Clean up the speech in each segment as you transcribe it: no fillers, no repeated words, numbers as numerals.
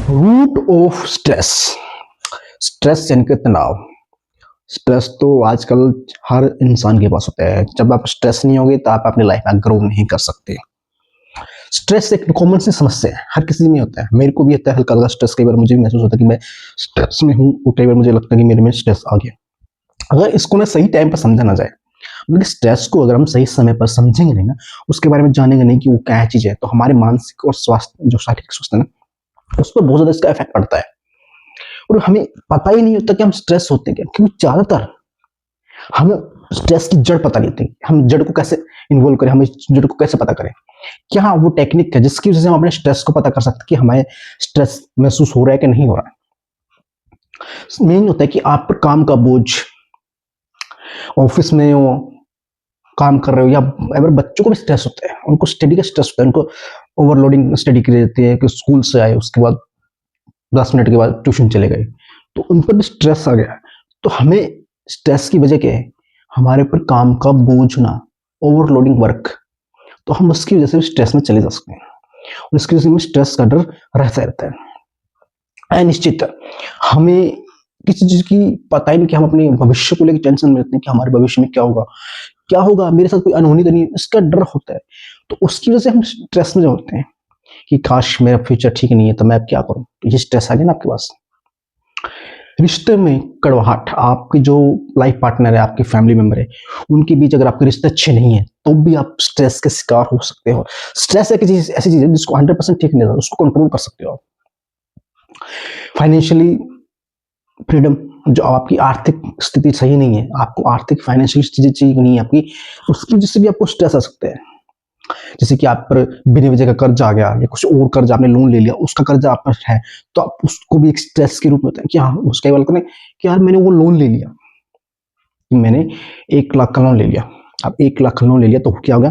Root of stress. Stress यानी कि तनाव। स्ट्रेस तो आजकल हर इंसान के पास होता है। जब आप स्ट्रेस नहीं होगे तो आप अपनी लाइफ में ग्रो नहीं कर सकते। स्ट्रेस एक कॉमन सी समस्या है, हर किसी में होता है। मेरे को भी होता है हल्का हल्का स्ट्रेस। कई बार मुझे भी महसूस होता है कि मैं स्ट्रेस में हूँ, और कई बार मुझे लगता है कि मेरे में स्ट्रेस आ गया। अगर इसको ना सही टाइम पर समझा ना जाए, मतलब स्ट्रेस को अगर हम सही समय पर समझेंगे नहीं ना, उसके बारे में जानेंगे नहीं कि वो क्या चीज है, तो हमारे मानसिक और स्वास्थ्य जो शारीरिक स्वास्थ्य है ना, उस पर बहुत ज्यादा इसका इफेक्ट पड़ता है। और हमें पता ही नहीं होता कि हम स्ट्रेस होते हैं क्या, क्योंकि ज्यादातर हमें स्ट्रेस की जड़ पता नहीं होती। हम जड़ को कैसे इन्वॉल्व करें, हम इस जड़ को कैसे पता करें, क्या वो टेक्निक है जिसकी वजह से हम अपने स्ट्रेस को पता कर सकते हैं कि हमें स्ट्रेस महसूस हो रहा है कि नहीं हो रहा है। मेन होता है कि आप पर काम का बोझ, ऑफिस में हो, काम कर रहे हो, या अगर बच्चों को भी स्ट्रेस होता है, उनको स्टडी का स्ट्रेस होता है, उनको ओवरलोडिंग स्टडी की रहती है कि स्कूल से आए उसके बाद 10 मिनट के बाद ट्यूशन चले गए, तो उन पर भी स्ट्रेस आ गया। तो हमें स्ट्रेस की वजह क्या है, हमारे ऊपर काम का बोझ ना, ओवरलोडिंग वर्क, तो हम उसकी वजह से स्ट्रेस में चले जा सकते हैं। और इसकी वजह से स्ट्रेस का डर रहता है। अनिश्चित, हमें किसी चीज की पता ही नहीं कि हम अपने भविष्य को लेकर टेंशन में रहते हैं कि हमारे भविष्य में क्या होगा, मेरे साथ कोई अनहोनी तो नहीं, इसका डर होता है। तो उसकी वजह से हम स्ट्रेस में होते हैं कि काश मेरा फ्यूचर ठीक नहीं है तो मैं अब क्या करूं। तो ये स्ट्रेस आ गया ना आपके पास। रिश्ते में कड़वाहट, आपके जो लाइफ पार्टनर है, आपके फैमिली मेंबर है, उनके बीच अगर आपके रिश्ते अच्छे नहीं है तो भी आप स्ट्रेस के शिकार हो सकते हो। स्ट्रेस एक चीज ऐसी चीज है जिसको 100% ठीक नहीं है, उसको कंट्रोल कर सकते हो आप। फाइनेंशियली फ्रीडम, जो आपकी आर्थिक स्थिति सही नहीं है, आपको आर्थिक फाइनेंशियल चीजें चाहिए नहीं है आपकी, उसकी वजह से भी आपको स्ट्रेस आ सकते हैं। जैसे कि आप पर बिना वजह का कर्ज आ गया, या कुछ और कर्ज आपने लोन ले लिया, उसका कर्ज आप पर है, तो आप उसको भी एक स्ट्रेस के रूप में होता है कि हाँ, उसके बाल करें कि यार मैंने वो लोन ले लिया, मैंने 1 लाख का लोन ले लिया। अब 1 लाख का लोन ले लिया तो क्या होगा,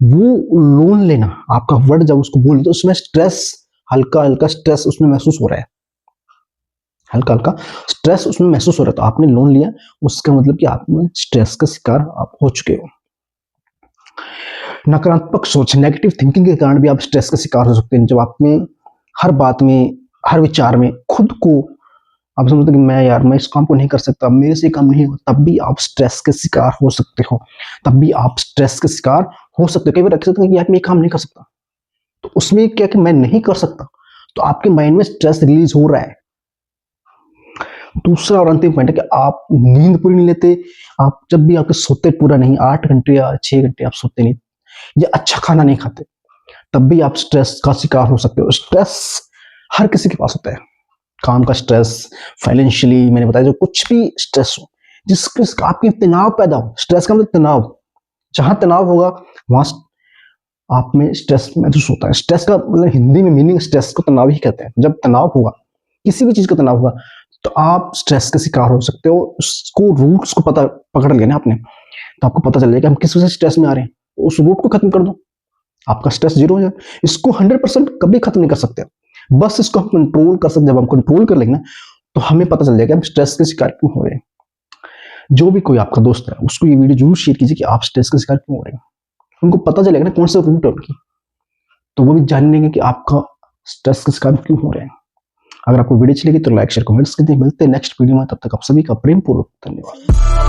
वो लोन लेना आपका वर्ड जब उसको बोल तो उसमें स्ट्रेस, हल्का हल्का स्ट्रेस उसमें महसूस हो रहा है, हल्का हल्का स्ट्रेस उसमें महसूस हो रहा है। तो आपने लोन लिया, उसका मतलब कि आप स्ट्रेस का शिकार आप हो चुके हो। नकारात्मक सोच, नेगेटिव थिंकिंग के कारण भी आप स्ट्रेस का शिकार हो सकते हैं। जब आप में हर बात में, हर विचार में खुद को आप समझते कि मैं इस काम को नहीं कर सकता, मेरे से काम नहीं होगा, तब भी आप स्ट्रेस के शिकार हो सकते हो। तब भी आप स्ट्रेस के शिकार हो सकते हो। कई बार रख सकते हैं कि यार मैं ये काम नहीं कर सकता, तो उसमें क्या कि मैं नहीं कर सकता, तो आपके माइंड में स्ट्रेस रिलीज हो रहा है। दूसरा और अंतिम पॉइंट है कि आप नींद पूरी नहीं लेते। आप जब भी आपके सोते पूरा नहीं, 8 घंटे या 6 घंटे आप सोते नहीं, या अच्छा खाना नहीं खाते, तब भी आप स्ट्रेस का शिकार हो सकते हो। स्ट्रेस हर किसी के पास होता है, काम का स्ट्रेस, फाइनेंशियली, मैंने बताया जो कुछ भी स्ट्रेस हो, जिसके आपकी तनाव पैदा हो। स्ट्रेस का मतलब तनाव, जहां तनाव होगा वहां आप में स्ट्रेस महसूस होता है। स्ट्रेस का मतलब हिंदी में मीनिंग स्ट्रेस को तनाव ही कहते हैं। जब तनाव होगा, किसी भी चीज का तनाव होगा, तो आप स्ट्रेस का शिकार हो सकते हो। उसको रूट्स को पता पकड़ लिया ना आपने, तो आपको पता चल जाएगा हम किस वजह से स्ट्रेस में आ रहे हैं, उस रूट को खत्म कर दो, आपका स्ट्रेस जीरो हो जाए। इसको 100% कभी खत्म नहीं कर सकते, बस इसको हम कंट्रोल कर सकते। जब हम कंट्रोल कर लेंगे ना, तो हमें पता चल जाएगा हम स्ट्रेस के शिकार क्यों हो रहे हैं। जो भी कोई आपका दोस्त है, उसको ये वीडियो जरूर शेयर कीजिए कि आप स्ट्रेस के शिकार क्यों हो रहे हैं। उनको पता चलेगा ना कौन सा रूट है उनकी, तो वो भी जान लेंगे कि आपका स्ट्रेस के शिकार क्यों हो रहे हैं। अगर आपको वीडियो अच्छी लगी तो लाइक शेयर कमेंट्स कीजिए। मिलते हैं नेक्स्ट वीडियो में, तब तक आप सभी का प्रेम पूर्वक धन्यवाद।